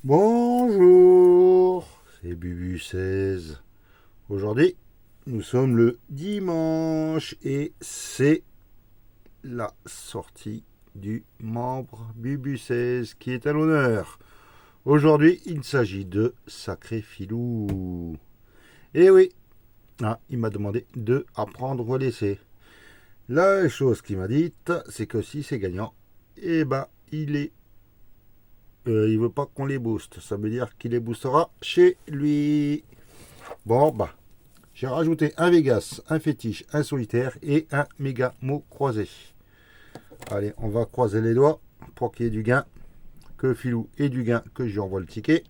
Bonjour, c'est Bubu16. Aujourd'hui, nous sommes le dimanche et c'est la sortie du membre Bubu16 qui est à l'honneur. Aujourd'hui, il s'agit de Sacré Filou. Et oui, il m'a demandé de apprendre l'essai. La chose qu'il m'a dite, c'est que si c'est gagnant, il veut pas qu'on les booste. Ça veut dire qu'il les boostera chez lui. Bon, j'ai rajouté un Vegas, un fétiche, un solitaire et un méga mot croisé. Allez, on va croiser les doigts pour qu'il y ait du gain. Que Filou ait du gain, que je lui envoie le ticket.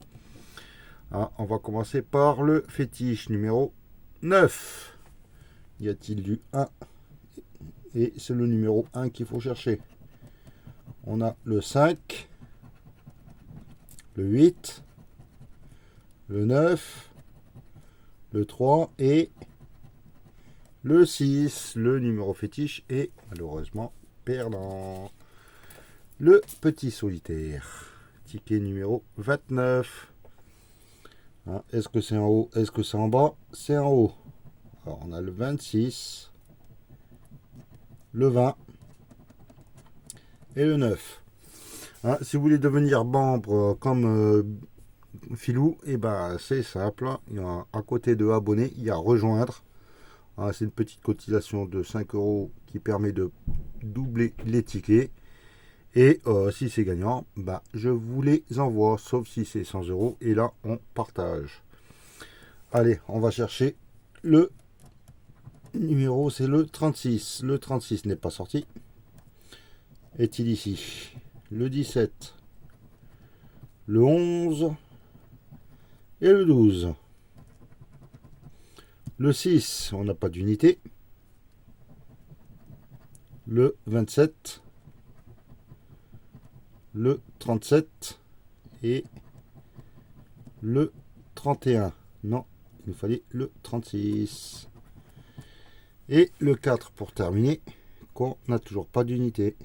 On va commencer par le fétiche numéro 9. Y a-t-il du 1? Et c'est le numéro 1 qu'il faut chercher. On a le 5, le 8, le 9, le 3 et le 6. Le numéro fétiche est malheureusement perdant. Le petit solitaire. Ticket numéro 29. Est-ce que c'est en haut? Est-ce que c'est en bas? C'est en haut. Alors on a le 26, le 20 et le 9. Si vous voulez devenir membre comme Filou, c'est simple. À côté de abonner, il y a rejoindre. C'est une petite cotisation de 5 € qui permet de doubler les tickets. Et si c'est gagnant, je vous les envoie, sauf si c'est 100 €. Et là, on partage. Allez, on va chercher le numéro, c'est le 36. Le 36 n'est pas sorti. Est-il ici? Le 17, le 11 et le 12. Le 6, on n'a pas d'unité. Le 27, le 37 et le 31. Non, il nous fallait le 36. Et le 4 pour terminer, qu'on n'a toujours pas d'unité.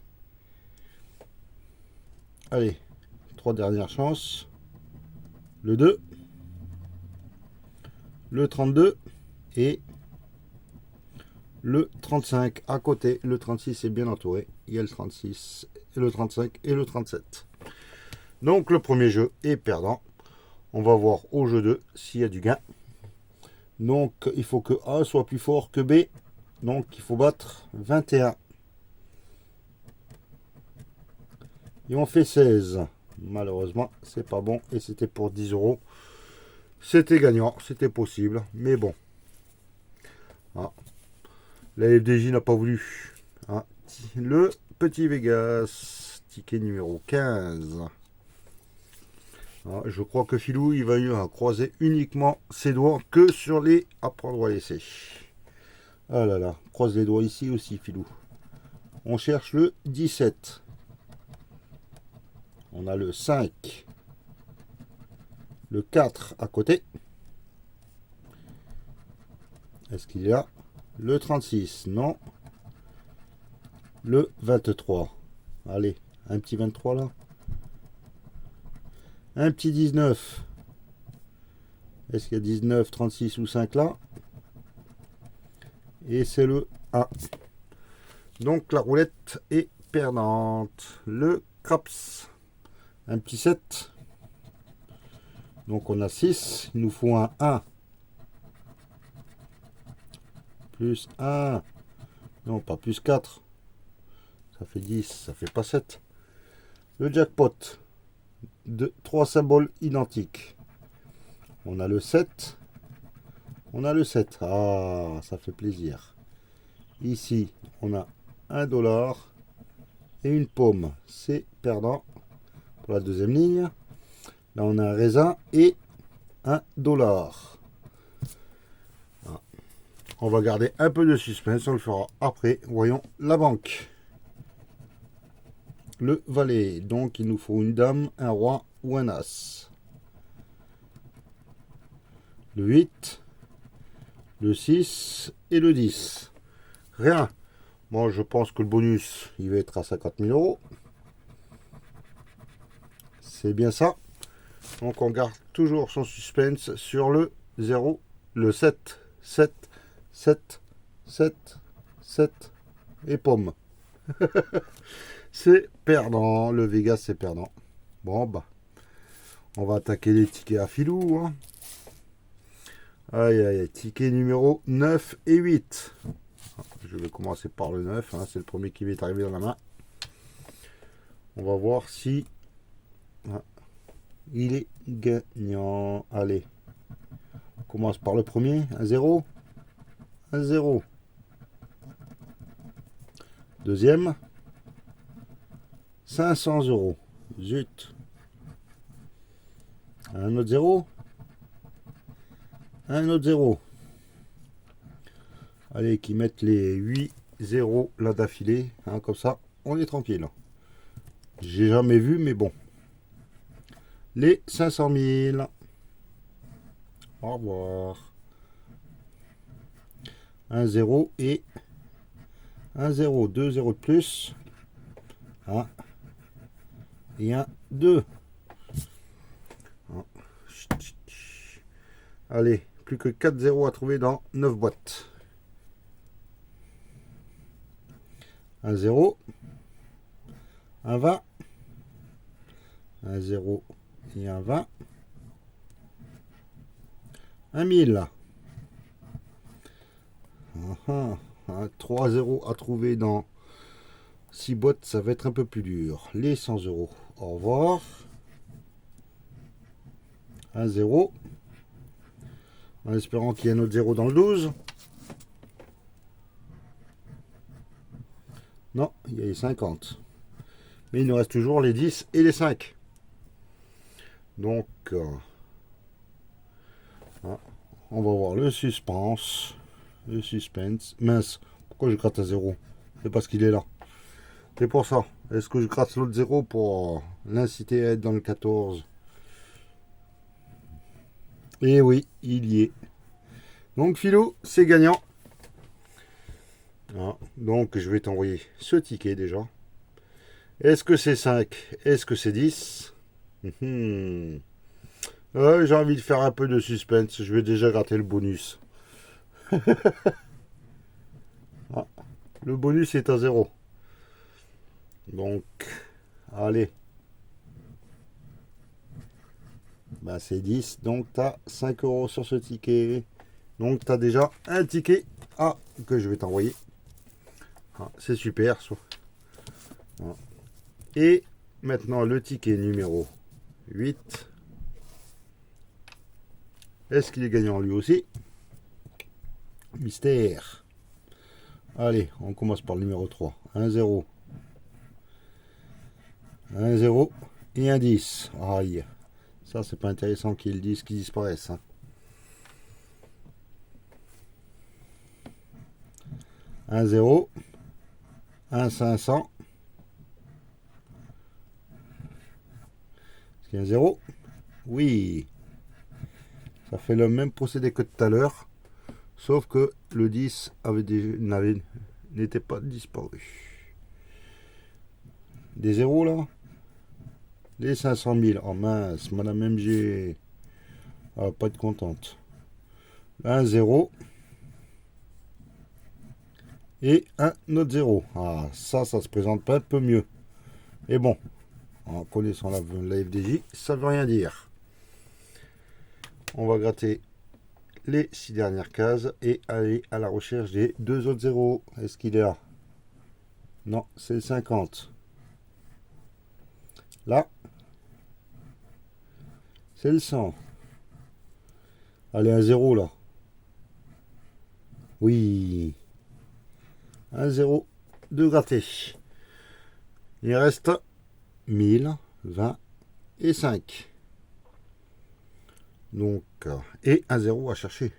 Allez, 3 dernières chances. Le 2, le 32 et le 35. À côté, le 36 est bien entouré. Il y a le 36, et le 35 et le 37. Donc le premier jeu est perdant. On va voir au jeu 2 s'il y a du gain. Donc il faut que A soit plus fort que B. Donc il faut battre 21. Et on fait 16. Malheureusement, c'est pas bon. Et c'était pour 10 €. C'était gagnant, c'était possible. Mais bon. La FDJ n'a pas voulu. Le petit Vegas. Ticket numéro 15. Je crois que Filou, il va croiser uniquement ses doigts que sur les apprendre à laisser. Ah là là, croise les doigts ici aussi, Filou. On cherche le 17. On a le 5. Le 4 à côté. Est-ce qu'il y a le 36? Non. Le 23. Allez, un petit 23 là. Un petit 19. Est-ce qu'il y a 19, 36 ou 5 là? Et c'est le 1. Donc la roulette est perdante. Le craps. Un petit 7. Donc on a 6. Il nous faut un 1. Plus 1. Non, pas plus 4. Ça fait 10. Ça fait pas 7. Le jackpot. De 3 symboles identiques. On a le 7. On a le 7. Ah, ça fait plaisir. Ici, on a $1 et une paume. C'est perdant pour la deuxième ligne. Là, on a un raisin et $1. On va garder un peu de suspense. On le fera après. Voyons la banque. Le valet. Donc, il nous faut une dame, un roi ou un as. Le 8, le 6 et le 10. Rien. Bon, je pense que le bonus, il va être à 50 000 €. C'est bien ça. Donc on garde toujours son suspense sur le 0, le 7, 7, 7, 7, 7 et pomme. C'est perdant, le Vegas c'est perdant. Bon bah, on va attaquer les tickets à filou. Hein. Aïe aïe, ticket numéro 9 et 8. Je vais commencer par le 9, hein, c'est le premier qui m'est arrivé dans la main. On va voir si il est gagnant. Allez, on commence par le premier, 1-0. 1-0. Deuxième, 500 euros. Zut. Un autre 0. Un autre 0. Allez, qui mettent les 8 0 là d'affilée. Hein, comme ça, on est tranquille. J'ai jamais vu, mais bon. Les 500 000. Au revoir. 1 0 et 1 0. 2 0 de plus. 1 et 1 2. Allez, plus que 4 0 à trouver dans 9 boîtes. 1 0. 1 20. 1 0 et 1 20. 1 000. 3 0 à trouver dans 6 boîtes, ça va être un peu plus dur. Les 100 euros. Au revoir. 1 0. En espérant qu'il y ait un autre 0 dans le 12. Non, il y a les 50. Mais il nous reste toujours les 10 et les 5. Donc, on va voir le suspense. Le suspense. Mince, pourquoi je gratte à 0? C'est parce qu'il est là. C'est pour ça. Est-ce que je gratte l'autre 0 pour l'inciter à être dans le 14? Et oui, il y est. Donc Philou, c'est gagnant. Donc je vais t'envoyer ce ticket déjà. Est-ce que c'est 5? Est-ce que c'est 10? J'ai envie de faire un peu de suspense. Je vais déjà gratter le bonus. Le bonus est à 0. Donc, allez. Ben, c'est 10. Donc, tu as 5 euros sur ce ticket. Donc, tu as déjà un ticket que je vais t'envoyer. C'est super. Et maintenant, le ticket numéro 8. Est-ce qu'il est gagnant lui aussi? Mystère. Allez, on commence par le numéro 3. 1 0. 1 0 et un 10. Aïe. Ça, c'est pas intéressant qu'ils disent qu'ils disparaissent. 1 0. 1 500. Est-ce qu'il y a un 0? Oui. Ça fait le même procédé que tout à l'heure. Sauf que le 10 n'était pas disparu. Des 0 là? Les 500 000. Oh mince, Madame MG. Elle va pas être contente. 1 0. Et un autre 0. Ah, ça se présente pas un peu mieux. Et bon, en connaissant la FDJ, ça veut rien dire. On va gratter les 6 dernières cases et aller à la recherche des 2 autres 0. Est-ce qu'il est là? Non, c'est le 50. Là, c'est le 100. Allez, un 0 là. Oui. Un 0 de gratté. Il reste 1000, 20 et 5. Donc, et un 0 à chercher.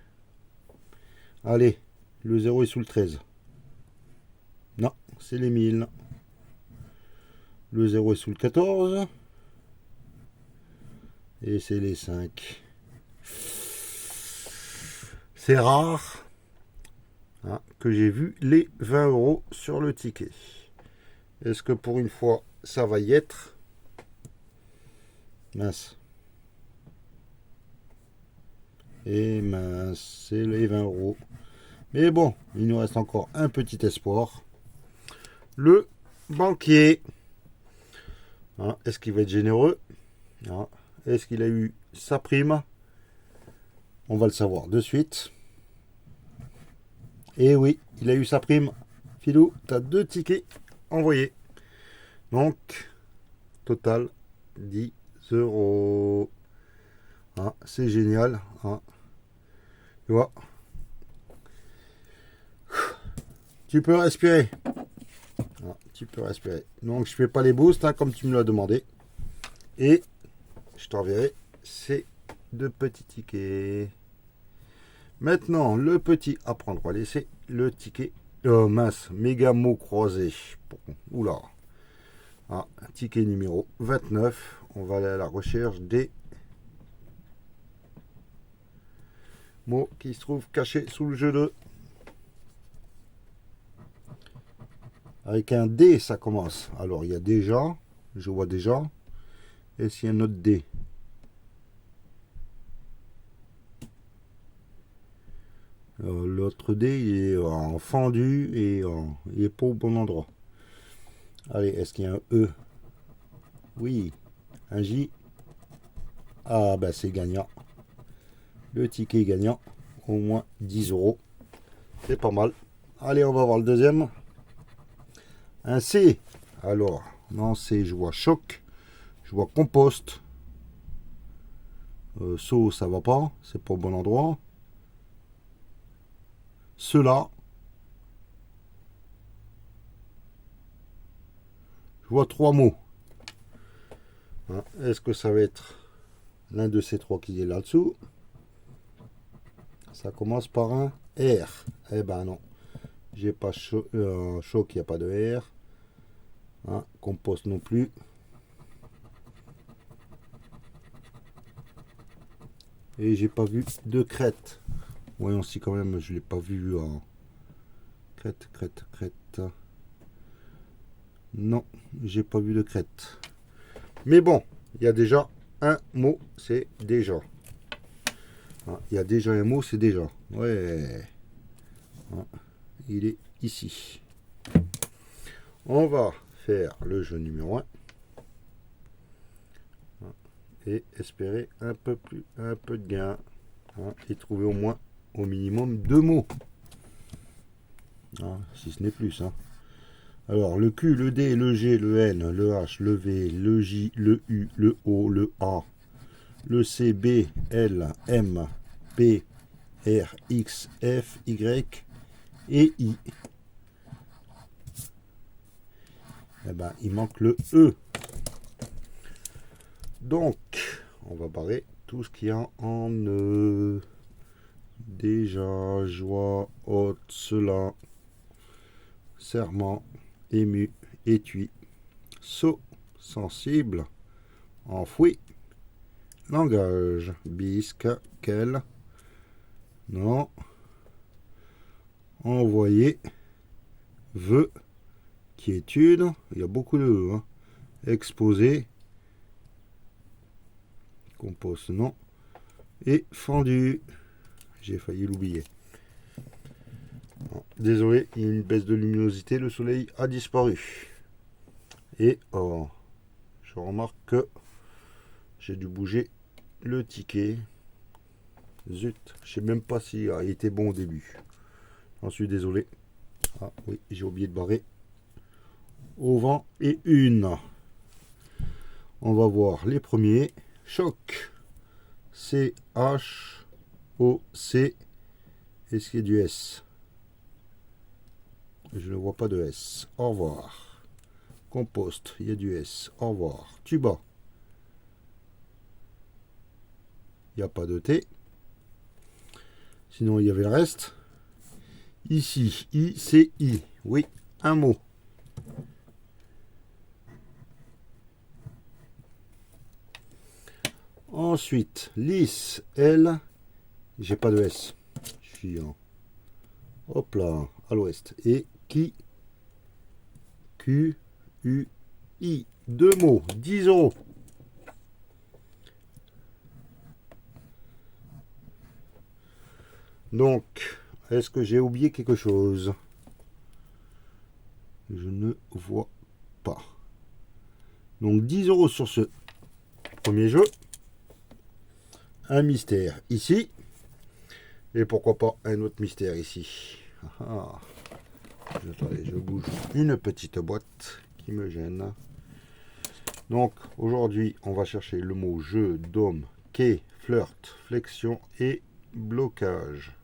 Allez, le 0 est sous le 13. Non, c'est les 1000. Le 0 est sous le 14. Et c'est les 5. C'est rare que j'ai vu les 20 euros sur le ticket. Est-ce que pour une fois, ça va y être? Mince. Et mince, c'est les 20 euros. Mais bon, il nous reste encore un petit espoir. Le banquier. Hein, est-ce qu'il va être généreux? Hein, est-ce qu'il a eu sa prime? On va le savoir de suite. Et oui, il a eu sa prime. Philou, tu as 2 tickets envoyés. Donc, total 10 euros. Hein, c'est génial. Hein. Tu vois, tu peux respirer. Hein, tu peux respirer. Donc, je fais pas les boosts hein, comme tu me l'as demandé. Et je t'enverrai ces 2 petits tickets. Maintenant, le petit à prendre à laisser, le ticket. Mince, méga mot croisé. Oula. Ah, ticket numéro 29. On va aller à la recherche des mots qui se trouvent cachés sous le jeu de. Avec un D, ça commence. Alors, il y a déjà, je vois déjà. Est-ce qu'il y a un autre D? L'autre dé il est en fendu et il est pas au bon endroit. Allez, est-ce qu'il y a un E? Oui. Un J? Ah bah c'est gagnant. Le ticket est gagnant. Au moins 10 euros. C'est pas mal. Allez, on va voir le deuxième. Un C. Alors, non, C, je vois choc. Je vois compost. Saut, ça va pas. C'est pas au bon endroit. Cela. Je vois 3 mots. Hein, est-ce que ça va être l'un de ces 3 qui est là-dessous? Ça commence par un R. Eh ben non. J'ai pas choc, il n'y a pas de R. Hein, compost non plus. Et j'ai pas vu de crête. Voyons si quand même je l'ai pas vu en crête, crête, crête. Non, j'ai pas vu de crête. Mais bon, il y a déjà un mot, c'est déjà. Il y a déjà un mot, c'est déjà. Ouais. Il est ici. On va faire le jeu numéro 1. Et espérer un peu de gain. Et trouver au moins, au minimum, 2 mots. Si ce n'est plus. Alors, le Q, le D, le G, le N, le H, le V, le J, le U, le O, le A, le C, B, L, M, P, R, X, F, Y et I. Eh ben, il manque le E. Donc, on va barrer tout ce qu'il y a en E. Déjà, joie, hôte, cela, serment, ému, étui, saut, sensible, enfoui, langage, bisque, quel, non, envoyé, veut, quiétude, il y a beaucoup de exposé, compose, non, et fendu, j'ai failli l'oublier. Désolé, il y a une baisse de luminosité, le soleil a disparu. Et je remarque que j'ai dû bouger le ticket. Zut, je sais même pas s'il a été bon au début. J'en suis désolé. Ah oui, j'ai oublié de barrer. Au vent et une. On va voir les premiers. Choc. C, H, O, C. Est-ce qu'il y a du S? Je ne vois pas de S. Au revoir. Compost, il y a du S. Au revoir. Tuba. Il n'y a pas de T. Sinon, il y avait le reste. Ici, I, C, I. Oui, un mot. Ensuite, lisse, L. J'ai pas de S. Je suis en. Hop là, à l'ouest. Et qui? Q, U, I. 2 mots, 10 euros. Donc, est-ce que j'ai oublié quelque chose? Je ne vois pas. Donc 10 € sur ce premier jeu. Un mystère ici. Et pourquoi pas un autre mystère ici. Ah. Attendez, je bouge une petite boîte qui me gêne. Donc aujourd'hui, on va chercher le mot jeu, dôme, quai, flirt, flexion et blocage.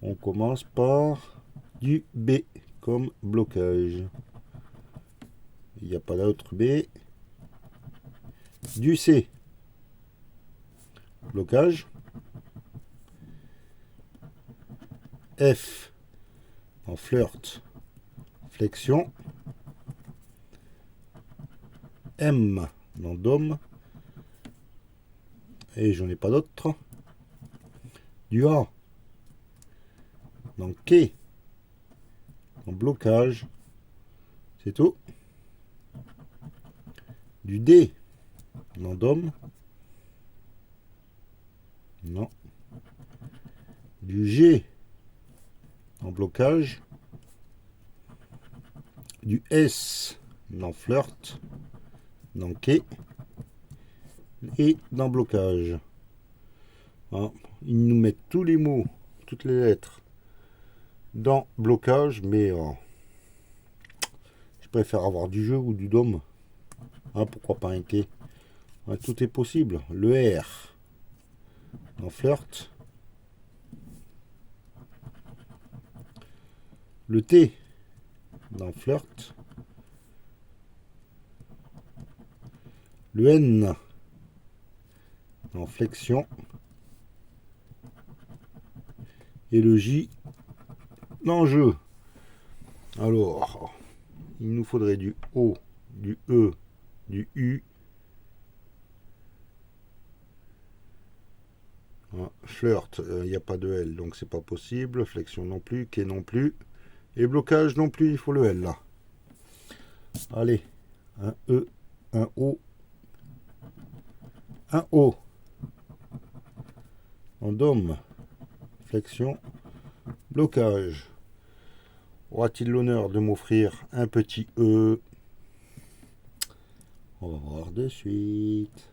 On commence par du B comme blocage. Il n'y a pas d'autre B. Du C. Blocage. F. En flirt. Flexion. M. Dans dôme. Et j'en ai pas d'autre. Du A. Dans quai. En blocage. C'est tout. Du D. Dans dôme. Non. Du G. En blocage. Du S. Dans flirt. Dans quai. Et dans blocage. Hein, ils nous mettent tous les mots, toutes les lettres dans blocage, mais je préfère avoir du jeu ou du dôme. Hein, pourquoi pas un quai? Hein, tout est possible. Le R dans flirt. Le T dans flirt. Le N en flexion. Et le J dans jeu. Alors, il nous faudrait du O, du E, du U. Ah, flirt, il n'y a pas de L, donc c'est pas possible. Flexion non plus, quai non plus. Et blocage non plus, il faut le L là. Allez, un E, un O, un O. En dôme, flexion, blocage. Aura-t-il l'honneur de m'offrir un petit E? On va voir de suite.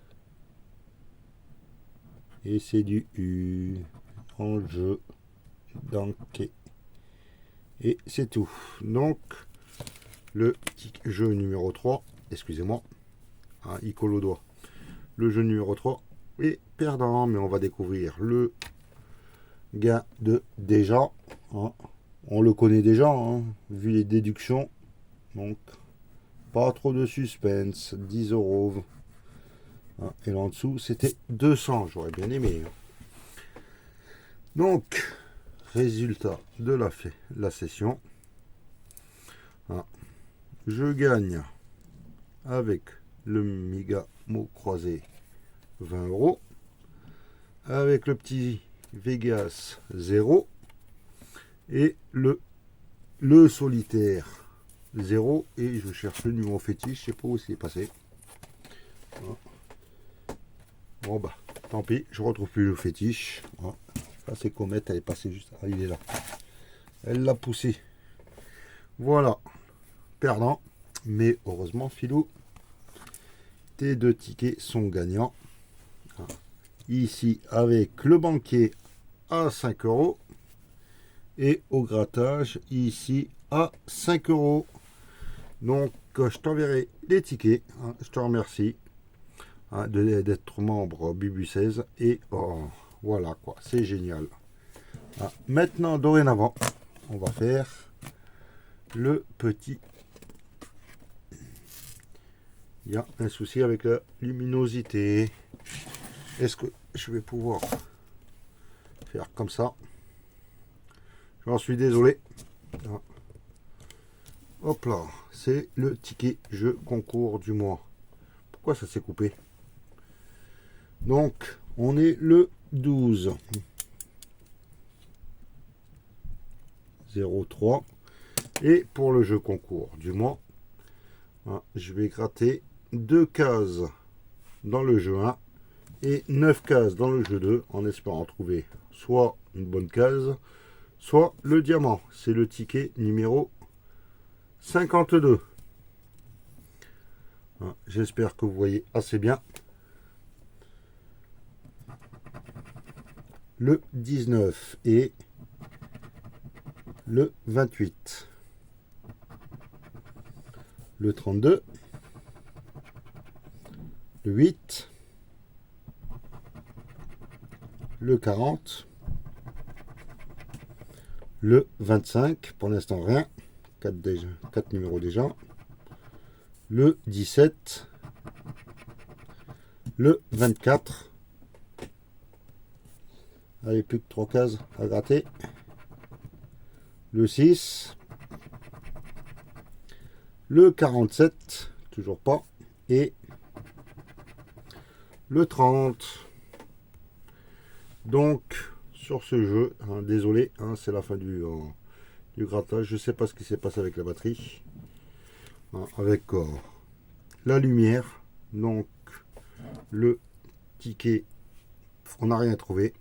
Et c'est du U en jeu dans quai. Et c'est tout. Donc, le petit jeu numéro 3, excusez-moi, hein, il colle au doigt. Le jeu numéro 3 est perdant, mais on va découvrir le gain de déjà. Hein. On le connaît déjà, hein, vu les déductions. Donc, pas trop de suspense. 10 €. Hein, et là en dessous, c'était 200. J'aurais bien aimé. Hein. Donc, résultat de la session. Hein, je gagne avec le méga mot croisé 20 €. Avec le petit Vegas 0. Et le solitaire 0. Et je cherche le numéro fétiche. Je sais pas où c'est passé. Bon bah, tant pis. Je retrouve plus le fétiche. Là, c'est comète. Elle est passée juste. Ah, il est là. Elle l'a poussé. Voilà. Perdant. Mais heureusement, Philou, tes 2 tickets sont gagnants. Ici, avec le banquier à 5 €. Et au grattage ici à 5 €. Donc je t'enverrai les tickets. Hein, je te remercie hein, d'être membre Bubu 16 et voilà quoi, c'est génial. Hein, maintenant dorénavant, on va faire le petit. Il y a un souci avec la luminosité. Est-ce que je vais pouvoir faire comme ça? J'en suis désolé. Hop là, c'est le ticket jeu concours du mois. Pourquoi ça s'est coupé? Donc, on est le 12. 03. Et pour le jeu concours du mois, je vais gratter 2 cases dans le jeu 1 et 9 cases dans le jeu 2 en espérant trouver soit une bonne case, soit le diamant. C'est le ticket numéro 52. J'espère que vous voyez assez bien. Le 19 et le 28. Le 32. Le 8. Le 40. Le 25. Pour l'instant, rien. 4 numéros déjà. Le 17. Le 24. Allez, plus que 3 cases à gratter. Le 6. Le 47. Toujours pas. Et le 30. Donc, sur ce jeu, désolé, c'est la fin du grattage. Je ne sais pas ce qui s'est passé avec la batterie. Avec la lumière. Donc, le ticket, on n'a rien trouvé.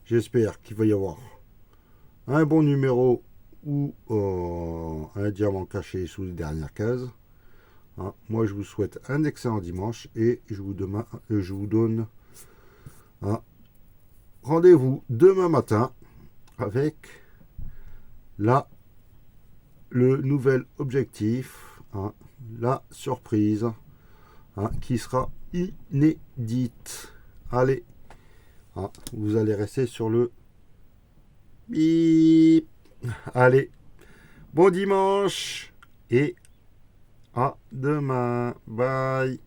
J'espère qu'il va y avoir un bon numéro ou un diamant caché sous les dernières cases. Moi, je vous souhaite un excellent dimanche et je vous donne rendez-vous demain matin avec le nouvel objectif, la surprise qui sera inédite. Allez, vous allez rester sur le bip. Allez, bon dimanche et à demain. Bye.